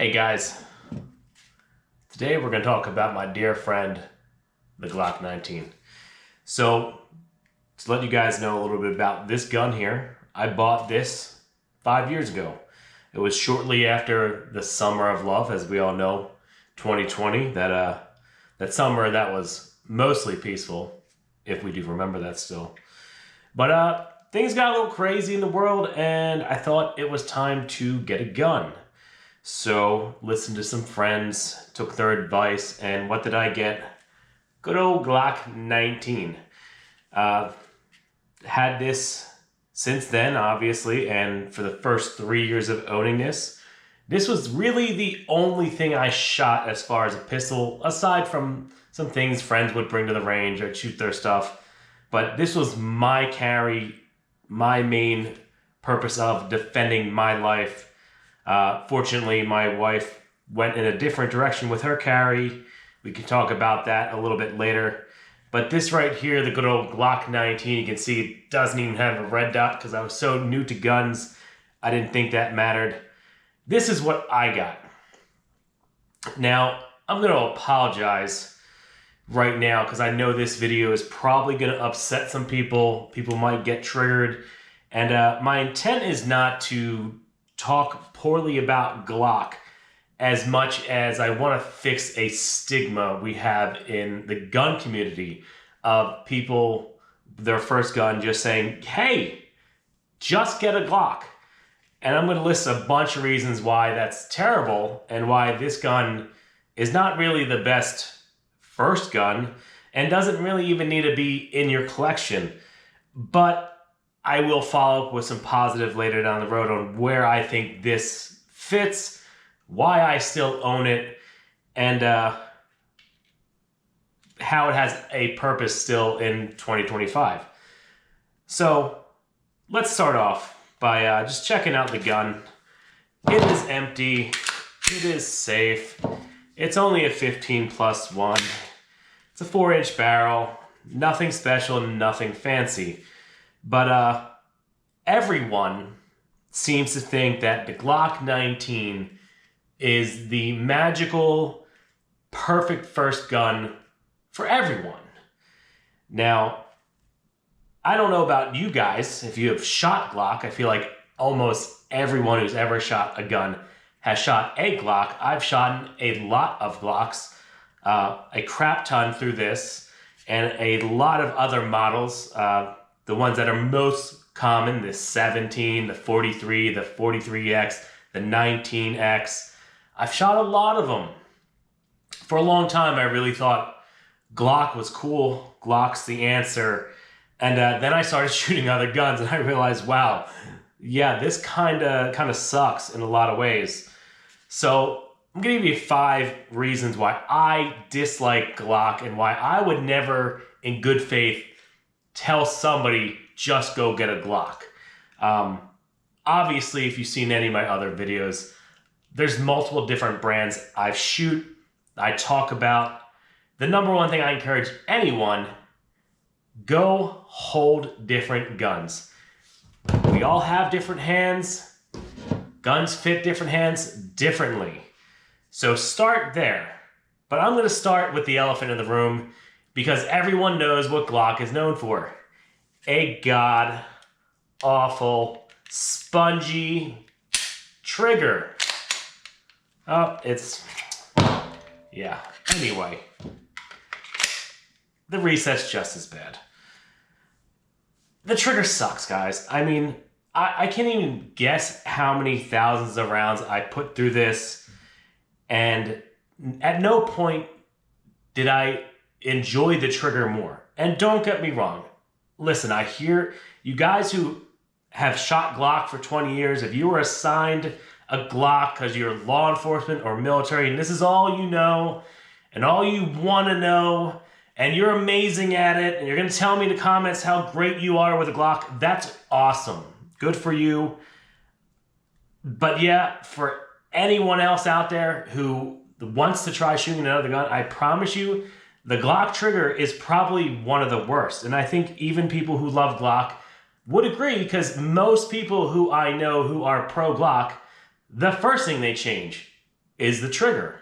Hey guys, today we're going to talk about my dear friend, the Glock 19. So, to let you guys know a little bit about this gun here, I bought this 5 years ago. It was shortly after the summer of love, as we all know, 2020, that summer that was mostly peaceful, if we do remember that still. But things got a little crazy in the world, and I thought it was time to get a gun. So, listened to some friends, took their advice, and what did I get? Good old Glock 19. Had this since then, obviously, and for the first 3 years of owning this was really the only thing I shot as far as a pistol, aside from some things friends would bring to the range or shoot their stuff. But this was my carry, my main purpose of defending my life. Fortunately, my wife went in a different direction with her carry. We can talk about that a little bit later. But this right here, the good old Glock 19, you can see it doesn't even have a red dot because I was so new to guns, I didn't think that mattered. This is what I got. Now, I'm going to apologize right now because I know this video is probably going to upset some people. People might get triggered. And my intent is not to talk poorly about Glock as much as I want to fix a stigma we have in the gun community of people, their first gun, just saying, hey, just get a Glock. And I'm going to list a bunch of reasons why that's terrible and why this gun is not really the best first gun and doesn't really even need to be in your collection. But I will follow up with some positive later down the road on where I think this fits, why I still own it, and how it has a purpose still in 2025. So let's start off by just checking out the gun. It is empty. It is safe. It's only a 15+1. It's a 4-inch barrel. Nothing special, nothing fancy. But everyone seems to think that the Glock 19 is the magical, perfect first gun for everyone. Now, I don't know about you guys. If you have shot Glock, I feel like almost everyone who's ever shot a gun has shot a Glock. I've shot a lot of Glocks, a crap ton through this, and a lot of other models. The ones that are most common, the 17, the 43, the 43X, the 19X. I've shot a lot of them. For a long time, I really thought Glock was cool. Glock's the answer. And then I started shooting other guns, and I realized, wow, yeah, this kind of sucks in a lot of ways. So I'm going to give you 5 reasons why I dislike Glock and why I would never, in good faith, tell somebody just go get a Glock. Obviously, if you've seen any of my other videos, there's multiple different brands I shoot, I talk about. The number one thing I encourage anyone, go hold different guns. We all have different hands. Guns fit different hands differently. So start there. But I'm going to start with the elephant in the room, because everyone knows what Glock is known for. A god-awful, spongy trigger. Oh, yeah. Anyway, the reset's just as bad. The trigger sucks, guys. I mean, I can't even guess how many thousands of rounds I put through this, and at no point did I enjoy the trigger more. And don't get me wrong. Listen, I hear you guys who have shot Glock for 20 years, if you were assigned a Glock because you're law enforcement or military, and this is all you know, and all you want to know, and you're amazing at it, and you're going to tell me in the comments how great you are with a Glock, that's awesome. Good for you. But yeah, for anyone else out there who wants to try shooting another gun, I promise you, the Glock trigger is probably one of the worst. And I think even people who love Glock would agree, because most people who I know who are pro Glock, the first thing they change is the trigger,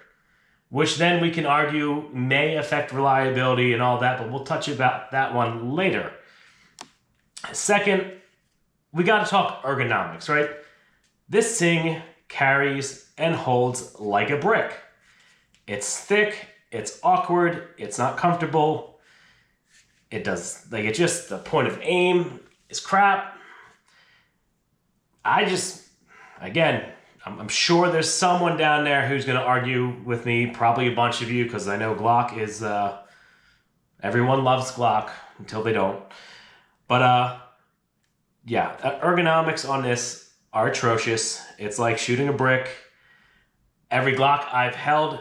which then we can argue may affect reliability and all that, but we'll touch about that one later. Second, we got to talk ergonomics, right? This thing carries and holds like a brick. It's thick, it's awkward, it's not comfortable. It does, like, it just, the point of aim is crap. Again, I'm sure there's someone down there who's going to argue with me, probably a bunch of you, because I know Glock is, everyone loves Glock until they don't. But, yeah, ergonomics on this are atrocious. It's like shooting a brick. Every Glock I've held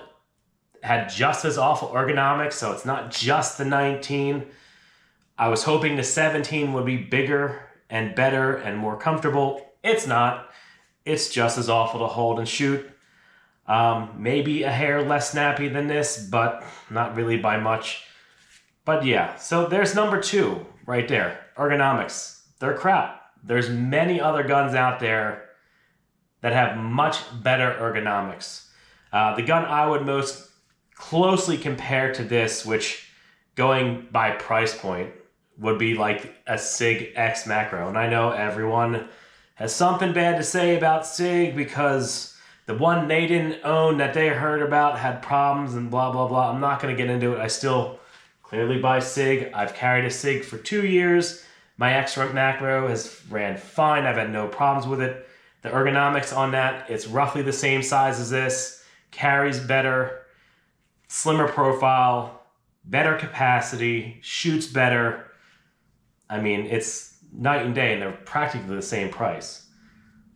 had just as awful ergonomics, so it's not just the 19. I was hoping the 17 would be bigger and better and more comfortable. It's not. It's just as awful to hold and shoot. Maybe a hair less snappy than this, but not really by much. But yeah, so there's number 2 right there. Ergonomics. They're crap. There's many other guns out there that have much better ergonomics. The gun I would most closely compare to this, which going by price point would be like a SIG X Macro. And I know everyone has something bad to say about SIG because the one they didn't own that they heard about had problems and blah, blah, blah. I'm not going to get into it. I still clearly buy SIG. I've carried a SIG for 2 years. My X Macro has ran fine. I've had no problems with it. The ergonomics on that, it's roughly the same size as this. Carries better, slimmer profile, better capacity, shoots better. I mean, it's night and day, and they're practically the same price.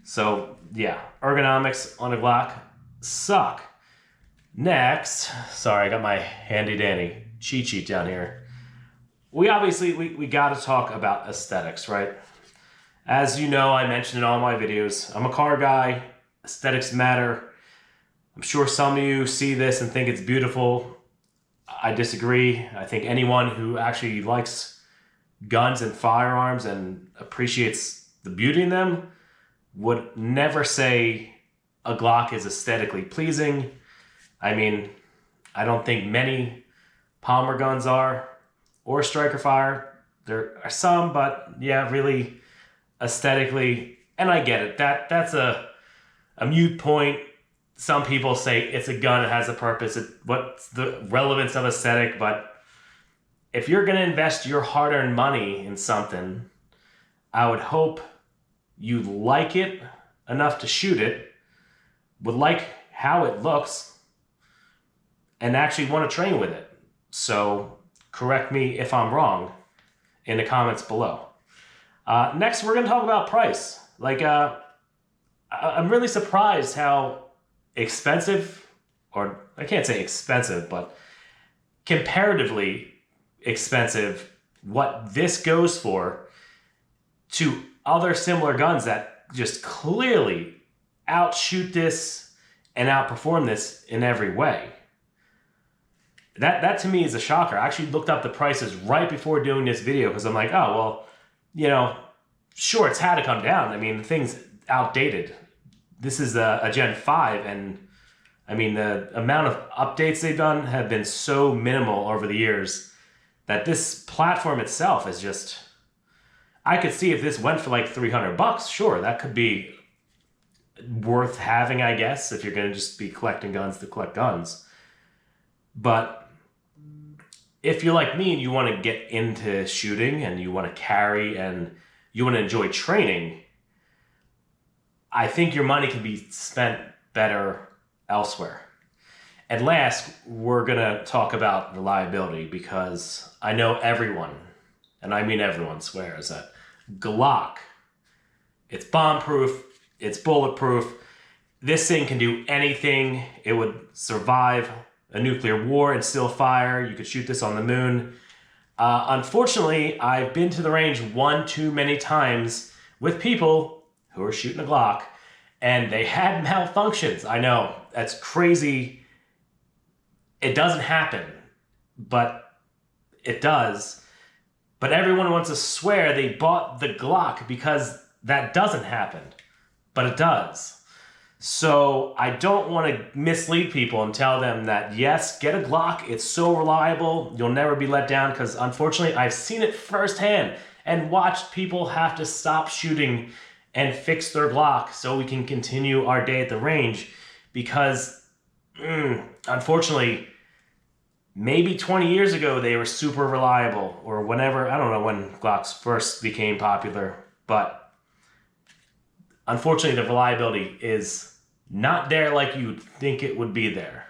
So, yeah, ergonomics on a Glock suck. Next, sorry, I got my handy-dandy cheat sheet down here. We got to talk about aesthetics, right? As you know, I mentioned in all my videos, I'm a car guy. Aesthetics matter. I'm sure some of you see this and think it's beautiful. I disagree. I think anyone who actually likes guns and firearms and appreciates the beauty in them would never say a Glock is aesthetically pleasing. I mean, I don't think many Palmer guns are, or striker fire. There are some, but yeah, really aesthetically, and I get it. That's a mute point. Some people say it's a gun, it has a purpose. What's the relevance of aesthetic? But if you're going to invest your hard-earned money in something, I would hope you like it enough to shoot it, would like how it looks, and actually want to train with it. So correct me if I'm wrong in the comments below. Next, we're going to talk about price. I'm really surprised how expensive, or I can't say expensive, but comparatively expensive, what this goes for to other similar guns that just clearly outshoot this and outperform this in every way. That to me is a shocker. I actually looked up the prices right before doing this video because I'm like, oh, well, you know, sure, it's had to come down. I mean, the thing's outdated. This is a Gen 5, and I mean, the amount of updates they've done have been so minimal over the years that this platform itself is just, I could see if this went for like $300, sure, that could be worth having, I guess, if you're going to just be collecting guns to collect guns. But if you're like me and you want to get into shooting and you want to carry and you want to enjoy training, I think your money can be spent better elsewhere. And last, we're going to talk about reliability because I know everyone, and I mean everyone, swears that Glock, it's bomb-proof, it's bulletproof. This thing can do anything. It would survive a nuclear war and still fire. You could shoot this on the moon. Unfortunately, I've been to the range one too many times with people who are shooting a Glock, and they had malfunctions. I know, that's crazy. It doesn't happen, but it does. But everyone wants to swear they bought the Glock because that doesn't happen, but it does. So I don't want to mislead people and tell them that, yes, get a Glock. It's so reliable. You'll never be let down, because unfortunately I've seen it firsthand and watched people have to stop shooting and fix their Glock so we can continue our day at the range, because unfortunately, maybe 20 years ago they were super reliable, or whenever, I don't know when Glocks first became popular, but unfortunately the reliability is not there like you'd think it would be there.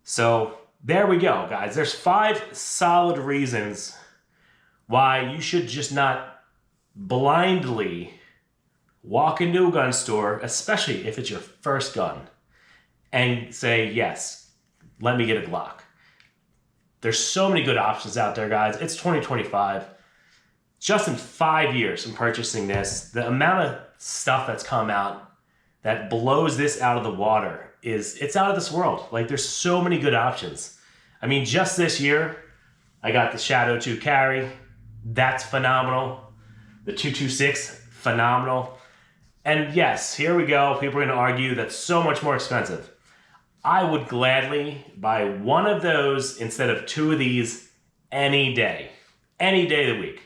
So there we go, guys. There's 5 solid reasons why you should just not blindly walk into a gun store, especially if it's your first gun, and say, yes, let me get a Glock. There's so many good options out there, guys. It's 2025. Just in 5 years from purchasing this, the amount of stuff that's come out that blows this out of the water it's out of this world. Like, there's so many good options. I mean, just this year, I got the Shadow 2 Carry. That's phenomenal. The 226, phenomenal. And yes, here we go. People are going to argue that's so much more expensive. I would gladly buy one of those instead of 2 of these any day of the week.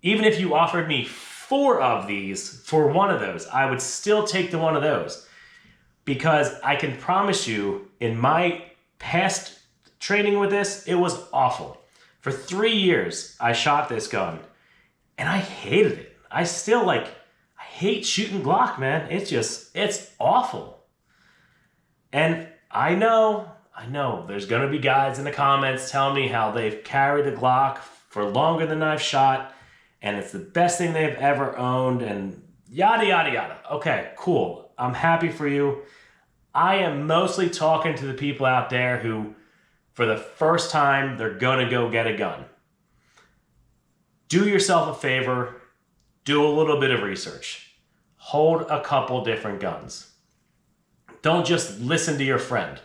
Even if you offered me 4 of these for one of those, I would still take the one of those, because I can promise you, in my past training with this, it was awful. For 3 years, I shot this gun and I hated it. I hate shooting Glock, man. It's awful. And I know there's going to be guys in the comments telling me how they've carried a Glock for longer than I've shot, and it's the best thing they've ever owned, and yada, yada, yada. Okay, cool. I'm happy for you. I am mostly talking to the people out there who, for the first time, they're going to go get a gun. Do yourself a favor. Do a little bit of research. Hold a couple different guns. Don't just listen to your friend.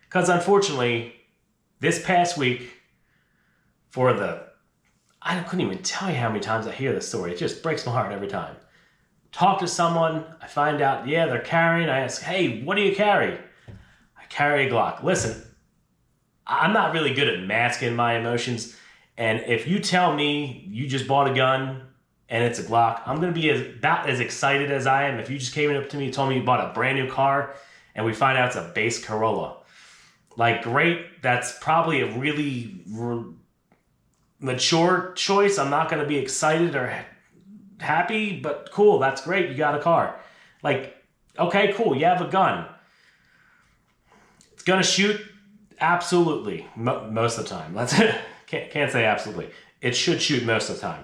Because unfortunately, this past week, I couldn't even tell you how many times I hear this story. It just breaks my heart every time. Talk to someone, I find out, yeah, they're carrying. I ask, hey, what do you carry? I carry a Glock. Listen, I'm not really good at masking my emotions. And if you tell me you just bought a gun and it's a Glock, I'm going to be about as excited as I am if you just came up to me and told me you bought a brand new car and we find out it's a base Corolla. Like, great, that's probably a really mature choice. I'm not going to be excited or happy, but cool, that's great, you got a car. Like, okay, cool, you have a gun. It's going to shoot? Absolutely, most of the time. Can't say absolutely. It should shoot most of the time.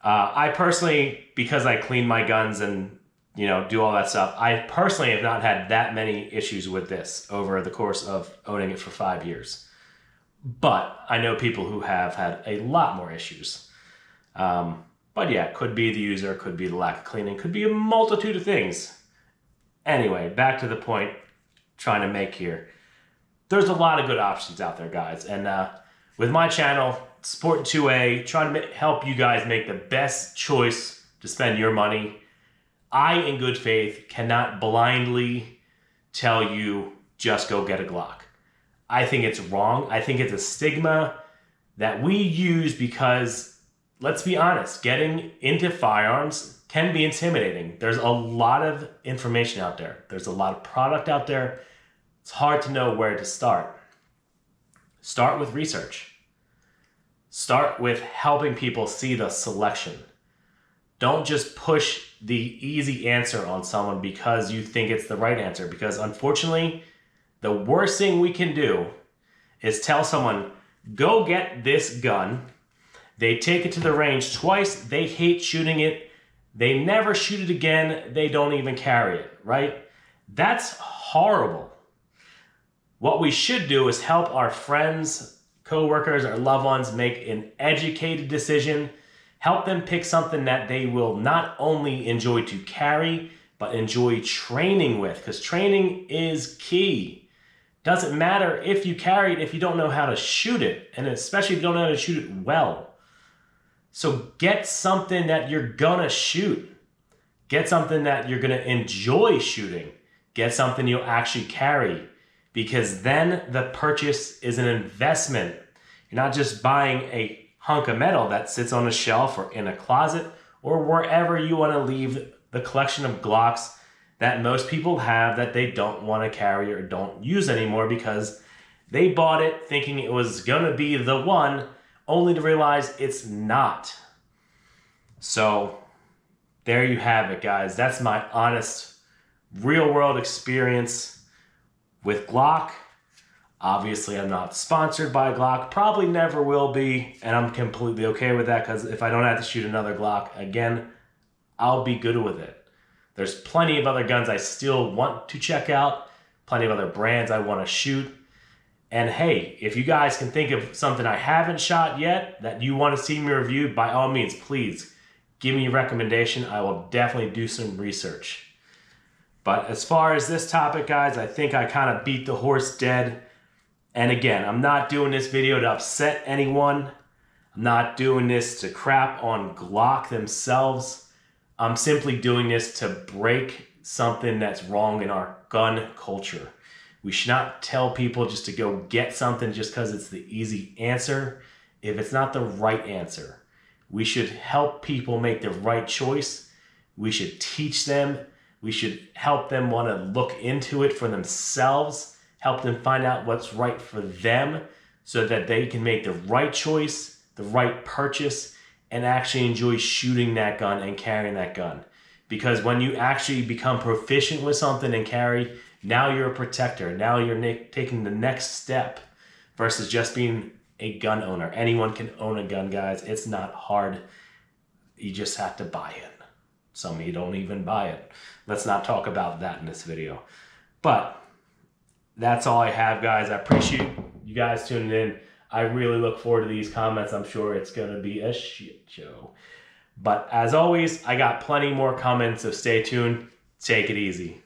I personally, because I clean my guns and do all that stuff, I personally have not had that many issues with this over the course of owning it for 5 years. But I know people who have had a lot more issues. But yeah, could be the user, could be the lack of cleaning, could be a multitude of things. Anyway, back to the point I'm trying to make here. There's a lot of good options out there, guys. And with my channel, Sport 2A, trying to help you guys make the best choice to spend your money. I, in good faith, cannot blindly tell you just go get a Glock. I think it's wrong. I think it's a stigma that we use because, let's be honest, getting into firearms can be intimidating. There's a lot of information out there. There's a lot of product out there. It's hard to know where to start. Start with research. Start with helping people see the selection. Don't just push the easy answer on someone because you think it's the right answer. Because unfortunately, the worst thing we can do is tell someone, go get this gun. They take it to the range twice. They hate shooting it. They never shoot it again. They don't even carry it, right? That's horrible. What we should do is help our friends, coworkers, our loved ones make an educated decision. Help them pick something that they will not only enjoy to carry, but enjoy training with, because training is key. Doesn't matter if you carry it if you don't know how to shoot it, and especially if you don't know how to shoot it well. So get something that you're gonna shoot. Get something that you're going to enjoy shooting. Get something you'll actually carry, because then the purchase is an investment. You're not just buying a hunk of metal that sits on a shelf or in a closet or wherever you want to leave the collection of Glocks that most people have that they don't want to carry or don't use anymore because they bought it thinking it was going to be the one, only to realize it's not. So there you have it, guys. That's my honest, real-world experience with Glock. Obviously, I'm not sponsored by Glock. Probably never will be, and I'm completely okay with that because if I don't have to shoot another Glock again, I'll be good with it. There's plenty of other guns I still want to check out, plenty of other brands I want to shoot. And hey, if you guys can think of something I haven't shot yet that you want to see me review, by all means, please give me a recommendation. I will definitely do some research. But as far as this topic, guys, I think I kind of beat the horse dead. And again, I'm not doing this video to upset anyone. I'm not doing this to crap on Glock themselves. I'm simply doing this to break something that's wrong in our gun culture. We should not tell people just to go get something just because it's the easy answer if it's not the right answer. We should help people make the right choice. We should teach them. We should help them want to look into it for themselves, help them find out what's right for them so that they can make the right choice, the right purchase, and actually enjoy shooting that gun and carrying that gun. Because when you actually become proficient with something and carry, now you're a protector. Now you're taking the next step versus just being a gun owner. Anyone can own a gun, guys. It's not hard. You just have to buy it. Some of you don't even buy it. Let's not talk about that in this video. But that's all I have, guys. I appreciate you guys tuning in. I really look forward to these comments. I'm sure it's going to be a shit show. But as always, I got plenty more comments, so stay tuned. Take it easy.